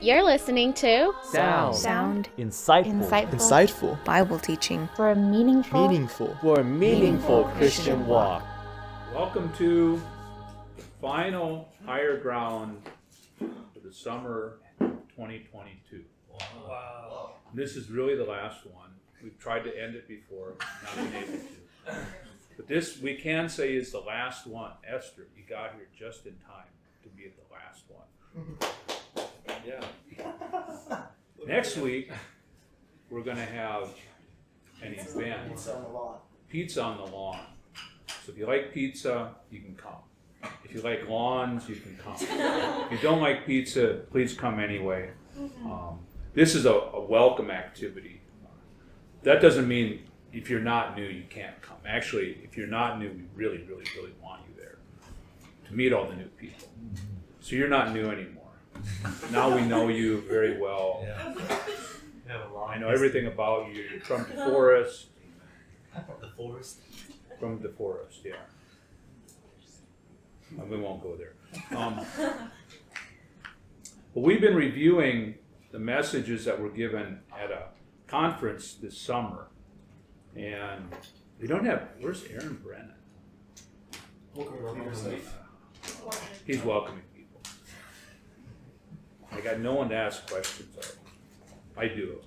You're listening to Sound. Insightful. Bible teaching for a Meaningful. For a meaningful Christian walk. Welcome to the final Higher Ground for the summer 2022. Wow. This is really the last one. We've tried to end it before, not been able to. But this, we can say, is the last one. Esther, you got here just in time to be at the last one. Yeah. Next week, we're going to have an event. Pizza on the lawn. So if you like pizza, you can come. If you like lawns, you can come. If you don't like pizza, please come anyway. This is a welcome activity. That doesn't mean if you're not new, you can't come. Actually, if you're not new, we really, really, really want you there to meet all the new people. So you're not new anymore. Now we know you very well. I know everything about you. You're from DeForest. From DeForest, yeah. We won't go there. But we've been reviewing the messages that were given at a conference this summer. And we don't have, where's Aaron Brennan? He's welcoming people. I got no one to ask questions of. I do.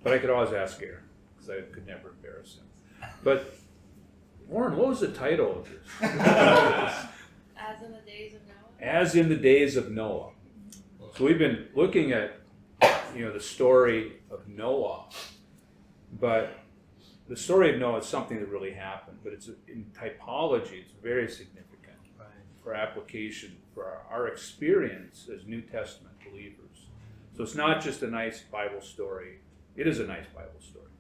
But I could always ask Aaron, because I could never embarrass him. But, Warren, what was the title of this? As in the days of Noah? As in the days of Noah. So we've been looking at, the story of Noah. But the story of Noah is something that really happened. But it's in typology, it's very significant for application for our experience as New Testament believers. So it's not just a nice Bible story. It is a nice Bible story.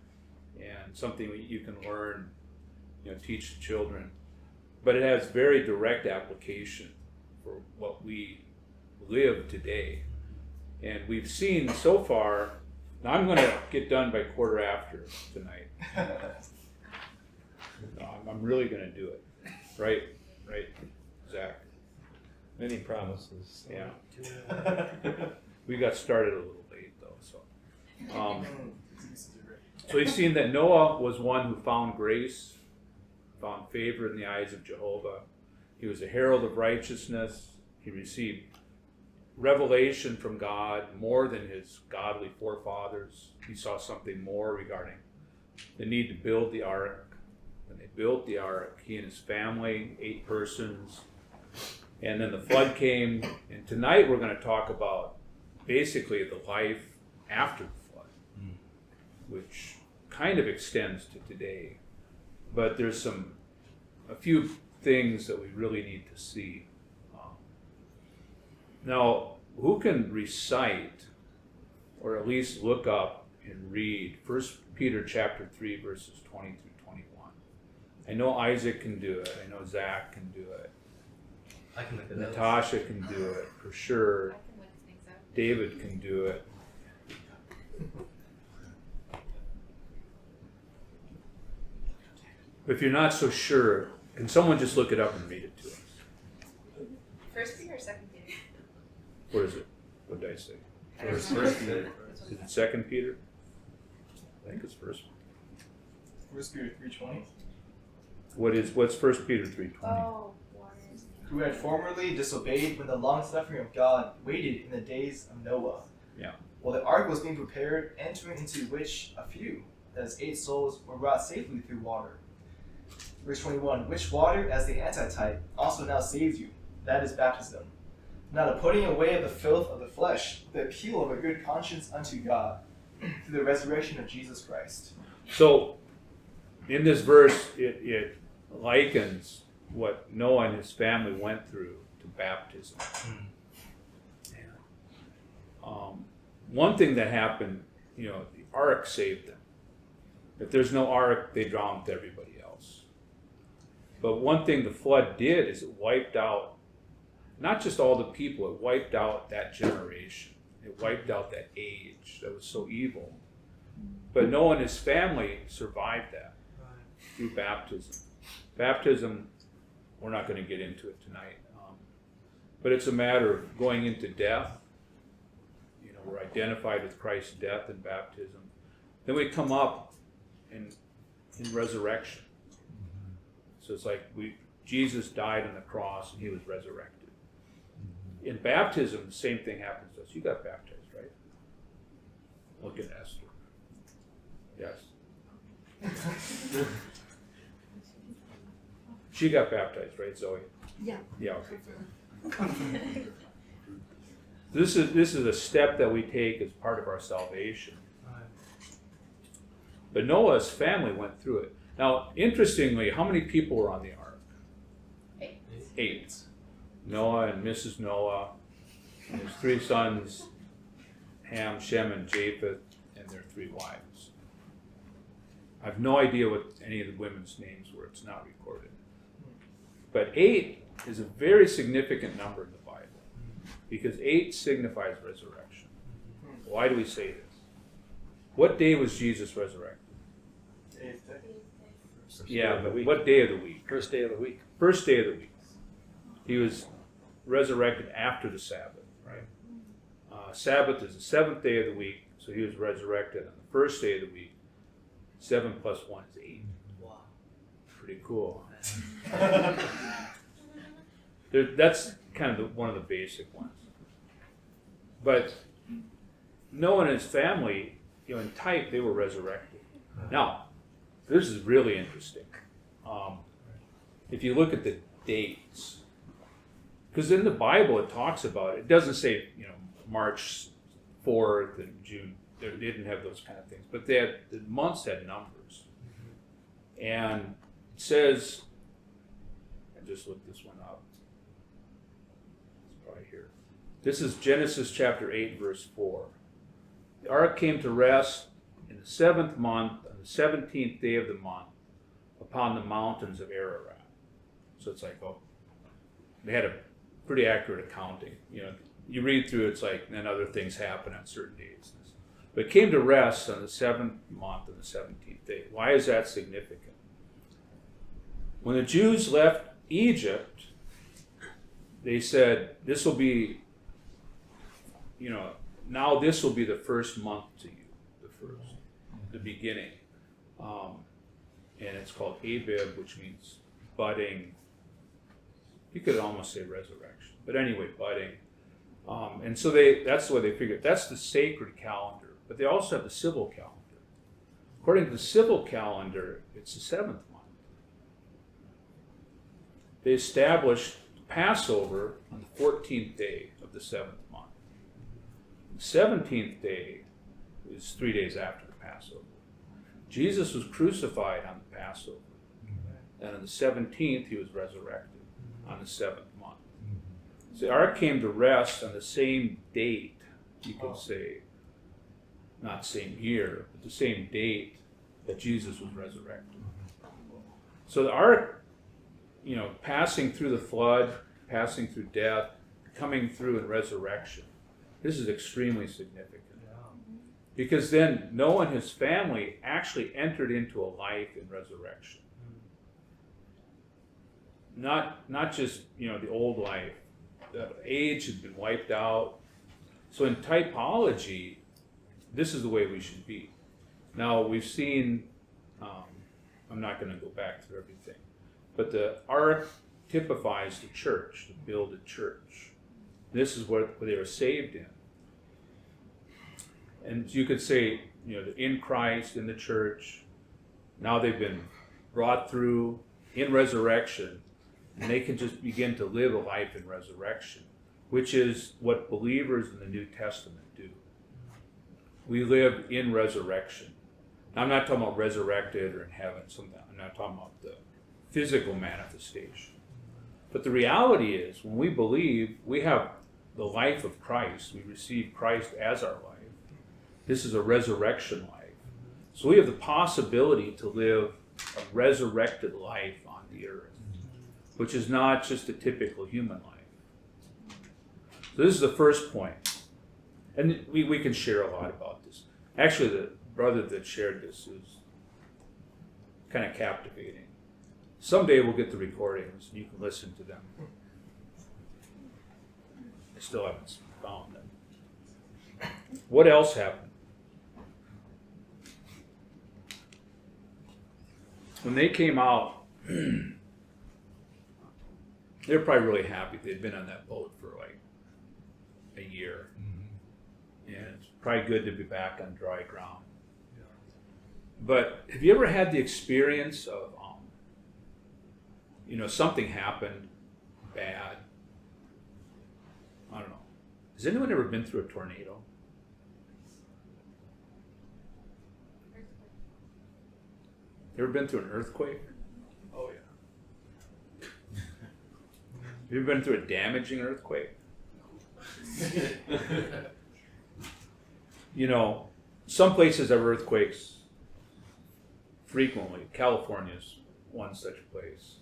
And something you can learn, teach the children. But it has very direct application for what we live today. And we've seen so far, now I'm going to get done by 1:15 tonight. I'm really going to do it. Right, Zach? Many promises. Yeah. We got started a little late though, so. So we've seen that Noah was one who found grace, found favor in the eyes of Jehovah. He was a herald of righteousness. He received revelation from God more than his godly forefathers. He saw something more regarding the need to build the ark. When they built the ark, he and his family, 8 persons, and then the flood came. And tonight we're going to talk about basically the life after the flood, which kind of extends to today. But there's a few things that we really need to see. Now, who can recite, or at least look up and read 1 Peter chapter 3, verses 20 through 21? I know Isaac can do it. I know Zach can do it. I can look at Natasha can do it, for sure. I can look things up. David can do it. If you're not so sure, can someone just look it up and read it to us? First Peter or Second Peter? What is it? What did I say? First Peter. Is it 2 Peter? I think it's 1. 1 Peter 3:20. What's 1 Peter 3:20? Oh, water. Who had formerly disobeyed when the long suffering of God waited in the days of Noah. Yeah. While the ark was being prepared, entering into which a few, that is 8 souls, were brought safely through water. Verse 21, which water, as the antitype, also now saves you, that is baptism. Now the putting away of the filth of the flesh, the appeal of a good conscience unto God, through the resurrection of Jesus Christ. So, in this verse, it likens what Noah and his family went through to baptism. One thing that happened, the ark saved them. If there's no ark, they drown with everybody else. But one thing the flood did is it wiped out, not just all the people, it wiped out that generation. It wiped out that age that was so evil. But Noah and his family survived that through baptism. Baptism, we're not going to get into it tonight. But it's a matter of going into death, identified with Christ's death and baptism. Then we come up in resurrection. So it's like Jesus died on the cross and he was resurrected. In baptism, the same thing happens to us. You got baptized, right? Look at Esther. Yes. She got baptized, right, Zoe? Yeah. Yeah, okay. This is a step that we take as part of our salvation. But Noah's family went through it. Now, interestingly, how many people were on the ark? 8. Noah and Mrs. Noah, and his 3 sons, Ham, Shem, and Japheth, and their 3 wives. I have no idea what any of the women's names were. It's not recorded. But 8 is a very significant number in the Bible because 8 signifies resurrection. Why do we say this? What day was Jesus resurrected? 8th day. Yeah, but what day of the week? First day of the week. First day of the week. He was resurrected after the Sabbath, right? Sabbath is the 7th day of the week, so he was resurrected on the first day of the week. 7 plus 1 is 8. Wow. Pretty cool. That's kind of one of the basic ones. But Noah and his family, in type, they were resurrected. Now, this is really interesting. If you look at the dates, because in the Bible it talks about it. It doesn't say, March 4th and June. They didn't have those kind of things, but the months had numbers. And it says, I just looked this one up. It's probably here. This is Genesis chapter 8, verse 4. The ark came to rest in the 7th month, on the 17th day of the month, upon the mountains of Ararat. So it's like, they had a pretty accurate accounting. You read through it's like, then other things happen on certain days. But it came to rest on the 7th month and the 17th day. Why is that significant? When the Jews left Egypt, they said, this will be, now this will be the first month to you, the beginning. And it's called Abib, which means budding. You could almost say resurrection. But anyway, budding. And so that's the way they figured. That's the sacred calendar. But they also have the civil calendar. According to the civil calendar, it's the 7th month. They established Passover on the 14th day of the 7th month. The 17th day is 3 days after the Passover. Jesus was crucified on the Passover. And on the 17th, he was resurrected on the 7th month. So the ark came to rest on the same date, you could say, not same year, but the same date that Jesus was resurrected. So the ark, passing through the flood, passing through death, coming through in resurrection, this is extremely significant. Because then Noah and his family actually entered into a life in resurrection. Not just, the old life. The age had been wiped out. So in typology, this is the way we should be. Now we've seen, I'm not going to go back through everything, but the ark typifies the church, the builded church. This is what they were saved in. And you could say, in Christ, in the church, now they've been brought through in resurrection, and they can just begin to live a life in resurrection, which is what believers in the New Testament do. We live in resurrection. Now, I'm not talking about resurrected or in heaven, something. I'm not talking about the physical manifestation. But the reality is, when we believe, we have the life of Christ. We receive Christ as our life. This is a resurrection life. So we have the possibility to live a resurrected life on the earth, which is not just a typical human life. So this is the first point. And we can share a lot about this. Actually, the brother that shared this is kind of captivating. Someday we'll get the recordings and you can listen to them. I still haven't found them. What else happened? When they came out, they were probably really happy. They'd been on that boat for like a year. And it's probably good to be back on dry ground. But have you ever had the experience of, something happened bad? I don't know. Has anyone ever been through a tornado? You ever been through an earthquake? Oh yeah. Have you ever been through a damaging earthquake? Some places have earthquakes frequently. California's one such place.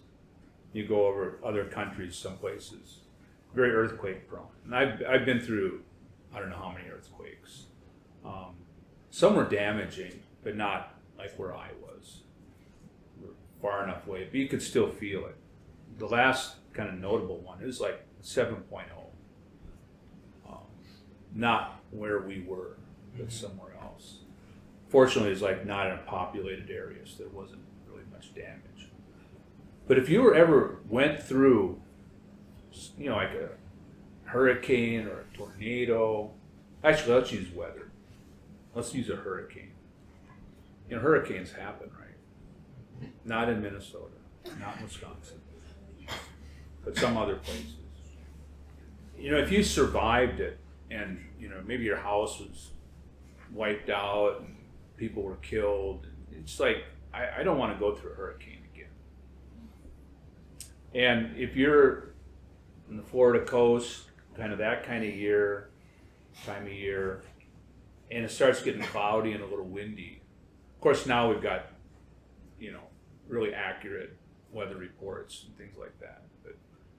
You go over other countries, some places, very earthquake prone. And I've been through, I don't know how many earthquakes. Some were damaging, but not like where I was. We're far enough away, but you could still feel it. The last kind of notable one, it was like 7.0. Not where we were, but somewhere else. Fortunately, it's like not in a populated area, so there wasn't really much damage. But if you ever went through, like a hurricane or a tornado, actually, let's use weather. Let's use a hurricane. Hurricanes happen, right? Not in Minnesota, not in Wisconsin, but some other places. If you survived it, and maybe your house was wiped out and people were killed, it's like I don't want to go through a hurricane again. And if you're in the Florida coast, kind of that kind of time of year, and it starts getting cloudy and a little windy. Of course, now we've got really accurate weather reports and things like that. But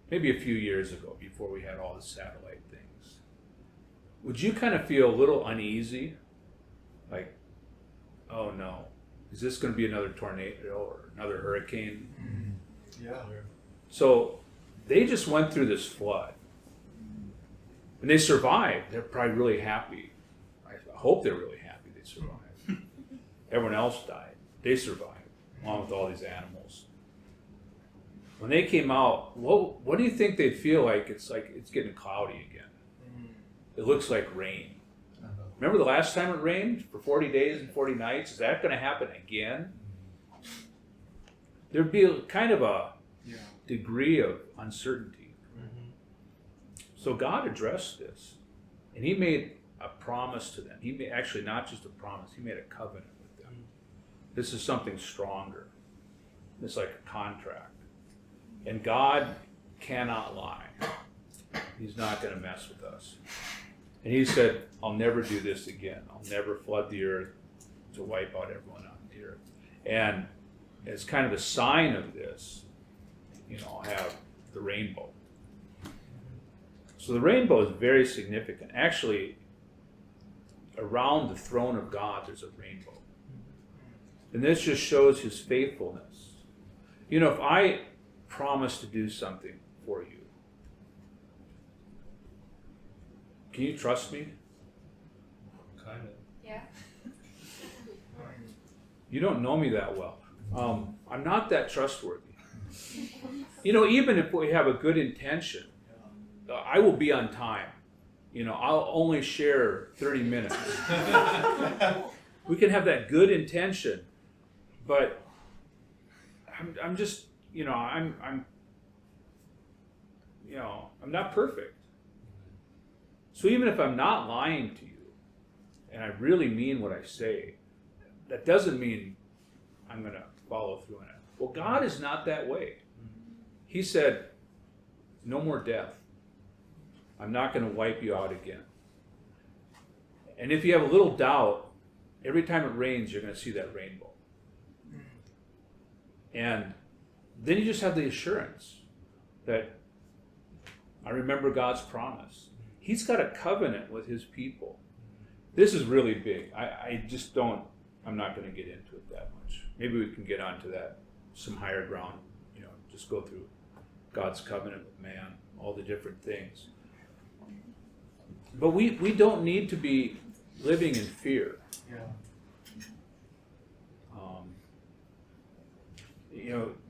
maybe a few years ago, before we had all the satellite things, would you kind of feel a little uneasy? Like, oh no, is this going to be another tornado or another hurricane? Yeah. So they just went through this flood. And they survived. They're probably really happy. I hope they're really happy they survived. Everyone else died. They survived, along with all these animals. When they came out, what do you think they'd feel like? It's getting cloudy again. It looks like rain. Remember the last time it rained for 40 days and 40 nights? Is that going to happen again? There'd be kind of a degree of uncertainty. So God addressed this, and He made a promise to them. He made, actually, not just a promise, He made a covenant with them. This is something stronger. It's like a contract. And God cannot lie. He's not going to mess with us. And He said, I'll never do this again. I'll never flood the earth to wipe out everyone on the earth. And as kind of a sign of this, I'll have the rainbow. So the rainbow is very significant. Actually, around the throne of God, there's a rainbow. And this just shows His faithfulness. If I promise to do something for you, can you trust me? Kind of. Yeah. You don't know me that well. I'm not that trustworthy. Even if we have a good intention, I will be on time. I'll only share 30 minutes. We can have that good intention, but I'm just, I'm not perfect. So even if I'm not lying to you, and I really mean what I say, that doesn't mean I'm going to follow through on it. Well, God is not that way. He said, no more death. I'm not going to wipe you out again. And if you have a little doubt, every time it rains, you're going to see that rainbow. And then you just have the assurance that I remember God's promise. He's got a covenant with His people. This is really big. I'm not going to get into it that much. Maybe we can get onto that, some higher ground, just go through God's covenant with man, all the different things. But we don't need to be living in fear. Yeah.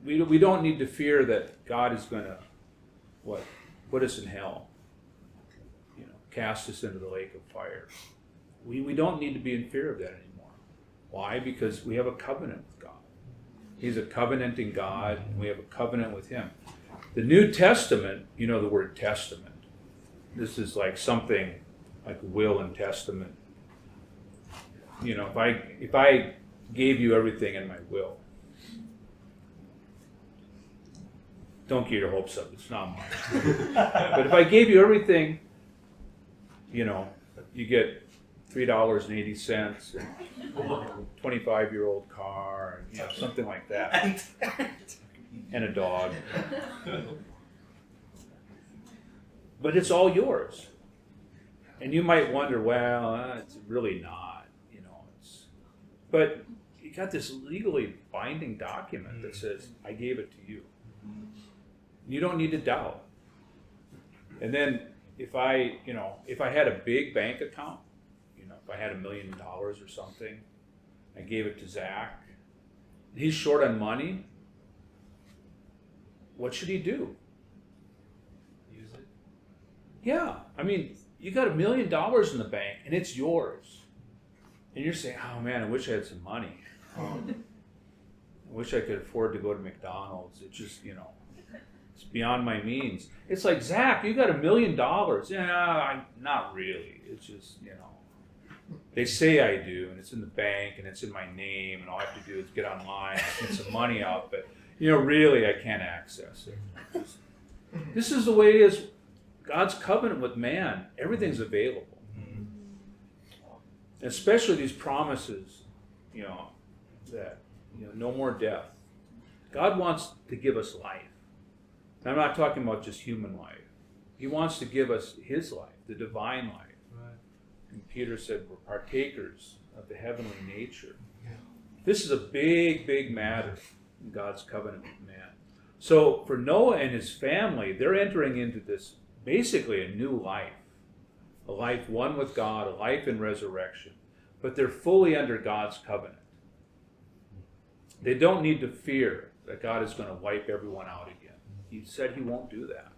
We don't need to fear that God is going to put us in hell, cast us into the lake of fire. We don't need to be in fear of that anymore. Why? Because we have a covenant with God. He's a covenanting God, and we have a covenant with Him. The New Testament, the word testament. This is like something like will and testament. If I gave you everything in my will, don't get your hopes up, it's not much. But if I gave you everything, you get $3.80 and 25-year-old car, and something like that, and a dog. But it's all yours. And you might wonder, well, it's really not, but you got this legally binding document that says, I gave it to you. You don't need to doubt. And then if I had a big bank account, if I had $1 million or something, I gave it to Zach, he's short on money, what should he do? Use it. Yeah, you got $1 million in the bank and it's yours. And you're saying, oh man, I wish I had some money. I wish I could afford to go to McDonald's. It's just, it's beyond my means. It's like, Zach, you got $1 million. Yeah, not really. It's just, they say I do, and it's in the bank, and it's in my name, and all I have to do is get online and get some money out, but, really I can't access it. This is the way it is. God's covenant with man, everything's available. Especially these promises, that, no more death. God wants to give us life. And I'm not talking about just human life. He wants to give us His life, the divine life. Right. And Peter said we're partakers of the heavenly nature. Yeah. This is a big, big matter in God's covenant with man. So for Noah and his family, they're entering into this, basically a new life. A life one with God, a life in resurrection. But they're fully under God's covenant. They don't need to fear that God is going to wipe everyone out again. He said He won't do that.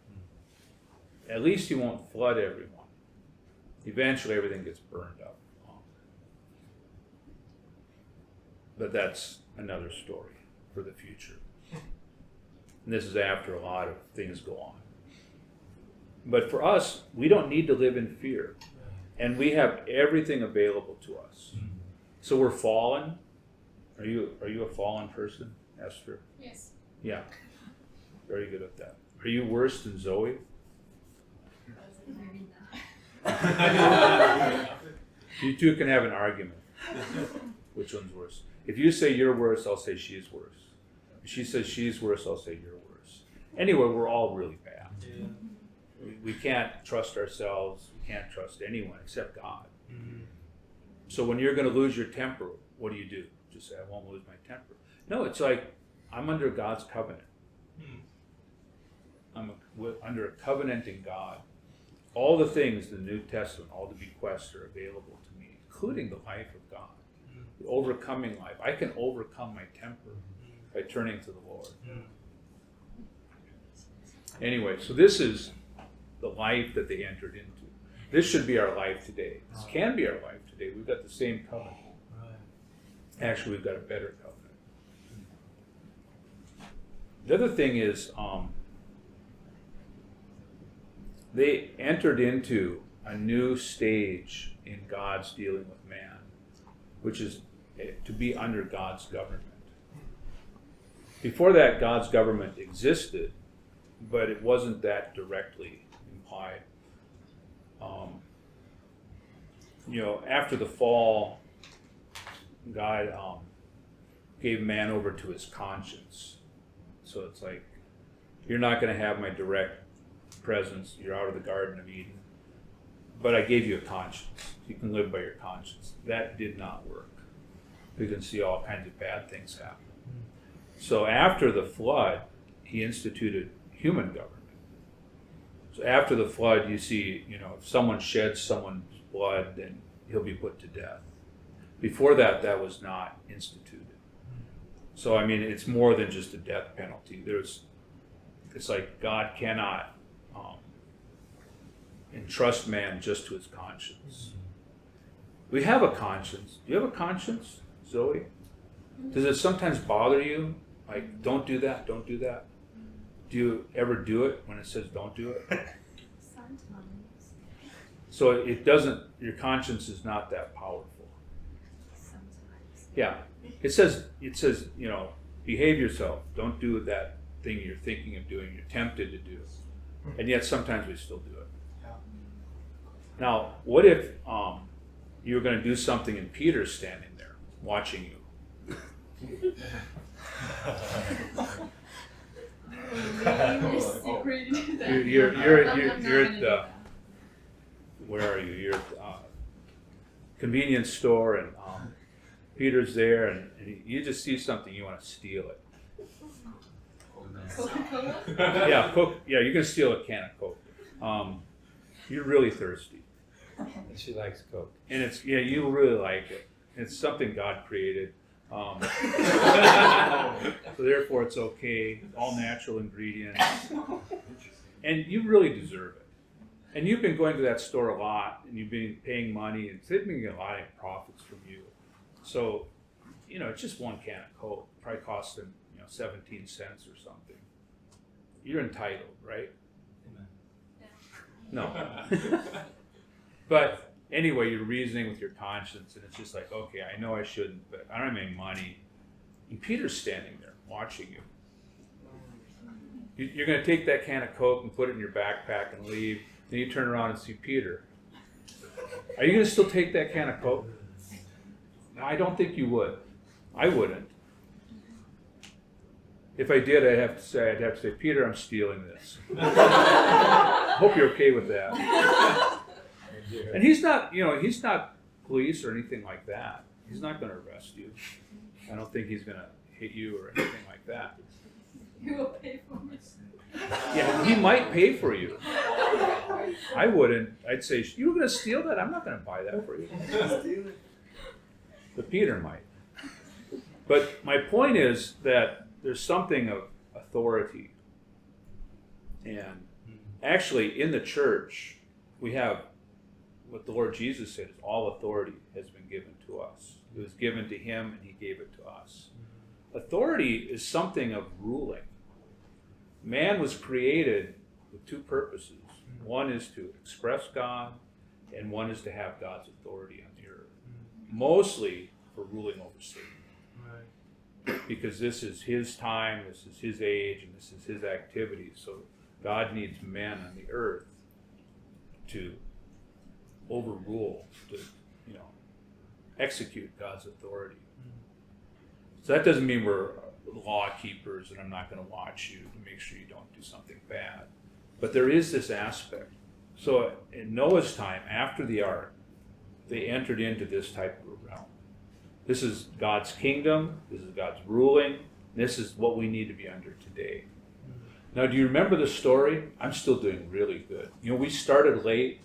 At least He won't flood everyone. Eventually everything gets burned up. But that's another story for the future. And this is after a lot of things go on. But for us, we don't need to live in fear. And we have everything available to us. So we're fallen. Are you a fallen person, Esther? Yes. Yeah. Very good at that. Are you worse than Zoe? Maybe not. You two can have an argument. Which one's worse? If you say you're worse, I'll say she's worse. If she says she's worse, I'll say you're worse. Anyway, we're all really bad. Yeah. We can't trust ourselves. We can't trust anyone except God. Mm-hmm. So when you're going to lose your temper, what do? Just say, I won't lose my temper. No, it's like, I'm under God's covenant. I'm under a covenanting God. All the things in the New Testament, all the bequests are available to me, including the life of God, the overcoming life. I can overcome my temper by turning to the Lord. Anyway, so this is the life that they entered into. This should be our life today. This can be our life today. We've got the same covenant. Actually, we've got a better covenant. The other thing is, they entered into a new stage in God's dealing with man, which is to be under God's government. Before that, God's government existed, but it wasn't that directly implied. After the fall, God gave man over to his conscience. So it's like, you're not going to have my direct presence. You're out of the Garden of Eden. But I gave you a conscience. You can live by your conscience. That did not work. We can see all kinds of bad things happen. So after the flood, He instituted human government. So after the flood, you see, if someone sheds someone's blood, then he'll be put to death. Before that, that was not instituted. So, I mean, it's more than just a death penalty. It's like God cannot entrust man just to his conscience. We have a conscience. Do you have a conscience, Zoe? Does it sometimes bother you? Like, don't do that, don't do that? Do you ever do it when it says don't do it? Sometimes. So it doesn't, your conscience is not that powerful. Sometimes. Yeah. It says, behave yourself. Don't do that thing you're thinking of doing, you're tempted to do. And yet sometimes we still do it. Yeah. Now, what if you were going to do something and Peter's standing there watching you? You're at the, where are you? You're at the convenience store and Peter's there and you just see something, you want to steal it. Coca-Cola? Yeah, Coke. Yeah, you can steal a can of Coke. You're really thirsty, She likes Coke. and you really like it. It's something God created, so therefore it's okay. All natural ingredients, and you really deserve it. And you've been going to that store a lot, and you've been paying money, and they've been getting a lot of profits from you. So, it's just one can of Coke. Probably cost them, 17 cents or something. You're entitled, right? No. But anyway, you're reasoning with your conscience, and it's just like, okay, I know I shouldn't, but I don't have any money. And Peter's standing there watching you. You're going to take that can of Coke and put it in your backpack and leave. Then you turn around and see Peter. Are you going to still take that can of Coke? No, I don't think you would. I wouldn't. If I did, I'd have to say, Peter, I'm stealing this. Hope you're okay with that. And he's not police or anything like that. He's not going to arrest you. I don't think he's going to hit you or anything like that. You will pay for me. Yeah, he might pay for you. I wouldn't. I'd say, you were going to steal that? I'm not going to buy that for you. But Peter might. But my point is that there's something of authority. And actually, in the church, we have what the Lord Jesus said is all authority has been given to us. It was given to him and he gave it to us. Authority is something of ruling. Man was created with two purposes. One is to express God, and one is to have God's authority on the earth. Mostly for ruling over Satan. Because this is his time, this is his age, and this is his activity. So God needs men on the earth to overrule, to execute God's authority. So that doesn't mean we're law keepers and I'm not going to watch you to make sure you don't do something bad. But there is this aspect. So in Noah's time, after the ark, they entered into this type of realm. This is God's kingdom, this is God's ruling, this is what we need to be under today. Now, do you remember the story? I'm still doing really good. We started late.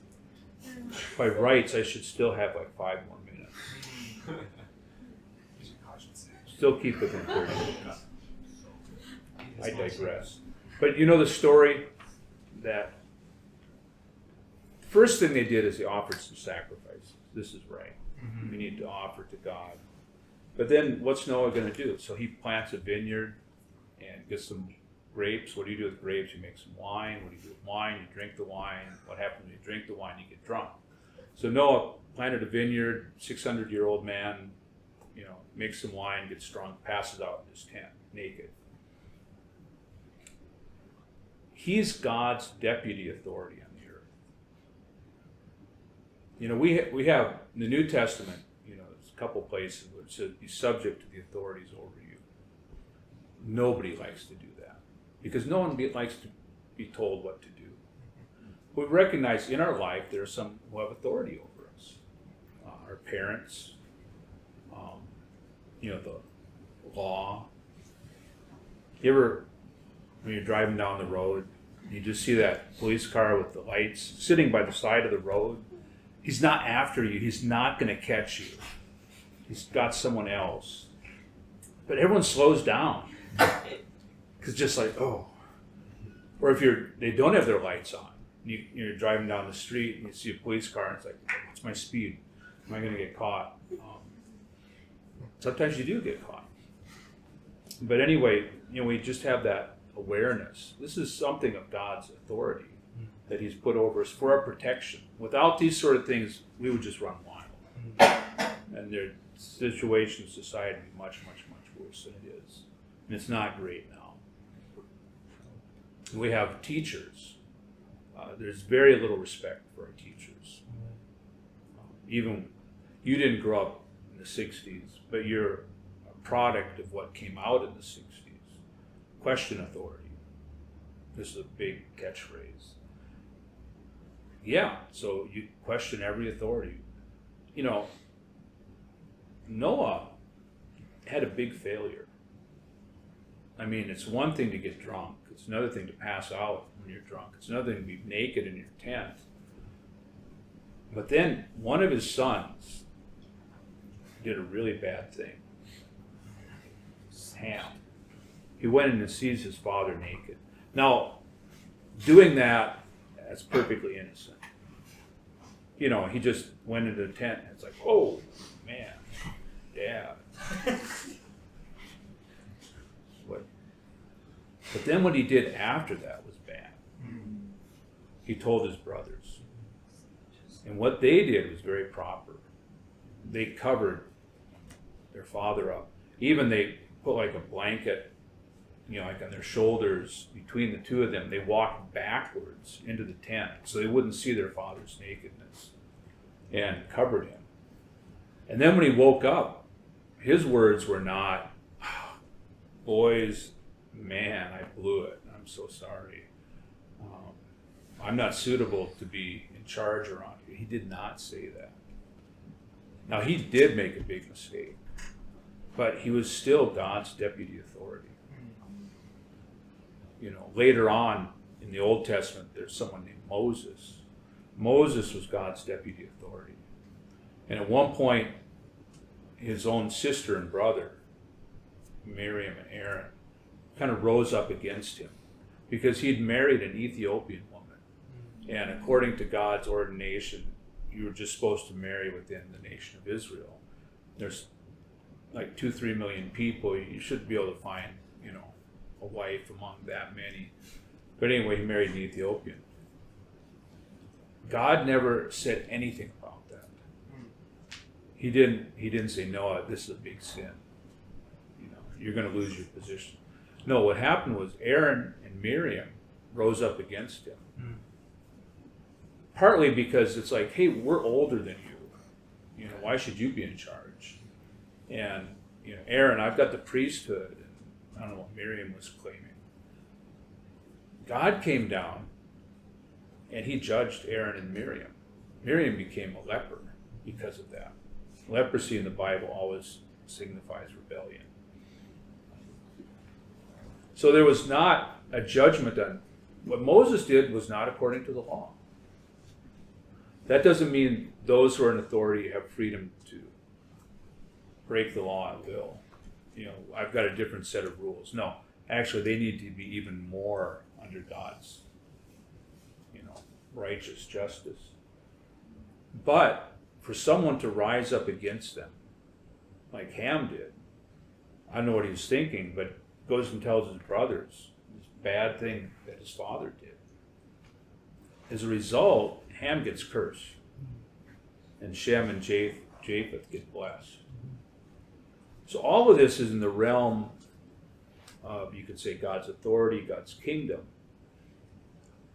By rights, I should still have like 5 more minutes. Still keep within 30 minutes. I digress. But the story that first thing they did is they offered some sacrifices. This is right. We need to offer to God. But then what's Noah going to do? So he plants a vineyard and gets some grapes. What do you do with grapes? You make some wine. What do you do with wine? You drink the wine. What happens when you drink the wine? You get drunk. So Noah planted a vineyard, 600-year-old man, makes some wine, gets drunk, passes out in his tent, naked. He's God's deputy authority on the earth. We have in the New Testament, there's a couple places where it says be subject to the authorities over you. Nobody likes to do that because no one likes to be told what to do. We recognize in our life there are some who have authority over us. Our parents, the law. You ever, when you're driving down the road, You just see that police car with the lights sitting by the side of the road. He's not after you. He's not going to catch you. He's got someone else. But everyone slows down. Because just like, oh. Or if they don't have their lights on. You're driving down the street and you see a police car and it's like, what's my speed? Am I going to get caught? Sometimes you do get caught. But anyway, we just have that awareness. This is something of God's authority that He's put over us for our protection. Without these sort of things, we would just run wild. And their situation, society would be much, much, much worse than it is. And it's not great now. We have teachers. There's very little respect for our teachers. Even you didn't grow up in the 60s, but you're a product of what came out in the 60s. Question authority. This is a big catchphrase. Yeah, so you question every authority. Noah had a big failure. I mean, it's one thing to get drunk. It's another thing to pass out when you're drunk. It's another thing to be naked in your tent. But then one of his sons did a really bad thing. Ham. He went in and sees his father naked. Now, doing that's perfectly innocent. He just went into the tent and it's like, oh, man, Dad. But then what he did after that was bad. He told his brothers. And what they did was very proper. They covered their father up. Even they put like a blanket, like on their shoulders between the two of them. They walked backwards into the tent so they wouldn't see their father's nakedness and covered him. And then when he woke up, his words were not, boys, man, I blew it. I'm so sorry. I'm not suitable to be in charge around you. He did not say that. Now, he did make a big mistake, but he was still God's deputy authority. Later on in the Old Testament, there's someone named Moses. Moses was God's deputy authority. And at one point, his own sister and brother, Miriam and Aaron, kind of rose up against him because he'd married an Ethiopian woman. And according to God's ordination, you were just supposed to marry within the nation of Israel. There's like 2-3 million people. You should be able to find, a wife among that many. But anyway, he married an Ethiopian. God never said anything about that. He didn't say, Noah, this is a big sin. You're going to lose your position. No, what happened was Aaron and Miriam rose up against him. Partly because it's like, hey, we're older than you. Why should you be in charge? And, Aaron, I've got the priesthood. And I don't know what Miriam was claiming. God came down and he judged Aaron and Miriam. Miriam became a leper because of that. Leprosy in the Bible always signifies rebellion. So there was not a judgment on what Moses did was not according to the law. That doesn't mean those who are in authority have freedom to break the law at will. I've got a different set of rules. No, actually, they need to be even more under God's, righteous justice. But for someone to rise up against them, like Ham did, I don't know what he was thinking, but goes and tells his brothers this bad thing that his father did. As a result, Ham gets cursed, and Shem and Japheth get blessed. So all of this is in the realm of, you could say, God's authority, God's kingdom.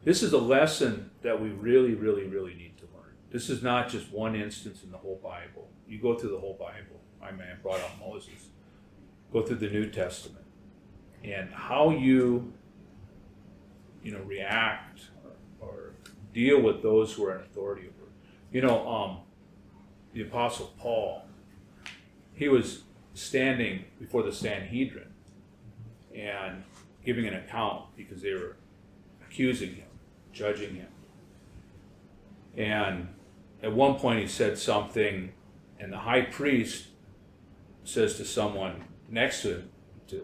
This is a lesson that we really, really, really need to learn. This is not just one instance in the whole Bible. You go through the whole Bible. I brought up Moses. Go through the New Testament. And how you react or deal with those who are in authority over. The Apostle Paul, he was standing before the Sanhedrin and giving an account because they were accusing him, judging him. And at one point he said something, and the high priest says to someone next to him to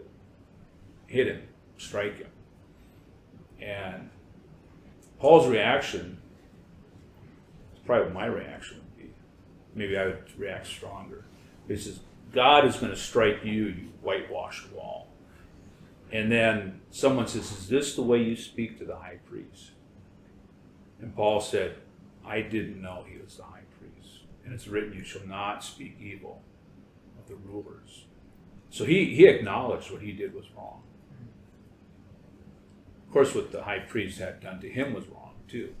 hit him, strike him. And Paul's reaction, probably what my reaction would be. Maybe I would react stronger. He says, God is going to strike you, you whitewashed wall. And then someone says, is this the way you speak to the high priest? And Paul said, I didn't know he was the high priest. And it's written, you shall not speak evil of the rulers. So he acknowledged what he did was wrong. Of course, what the high priest had done to him was wrong too.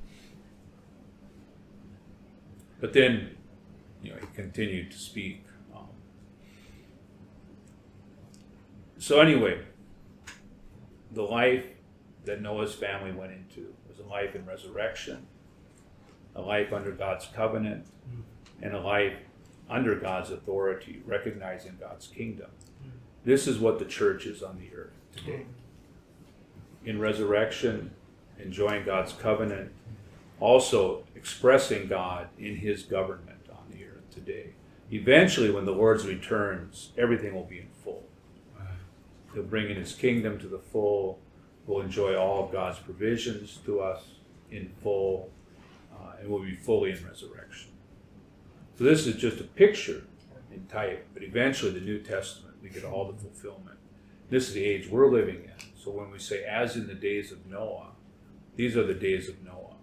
But then, he continued to speak. So anyway, the life that Noah's family went into was a life in resurrection, a life under God's covenant, and a life under God's authority, recognizing God's kingdom. This is what the church is on the earth today. In resurrection, enjoying God's covenant, also expressing God in his government on the earth today. Eventually, when the Lord returns, everything will be in full. He'll bring in his kingdom to the full. We'll enjoy all of God's provisions to us in full, and we'll be fully in resurrection. So this is just a picture in type, but eventually the New Testament, we get all the fulfillment. This is the age we're living in. So when we say, as in the days of Noah, these are the days of Noah.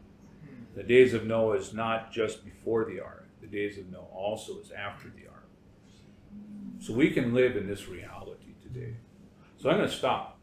The days of Noah is not just before the ark. The days of Noah also is after the ark. So we can live in this reality today. So I'm going to stop.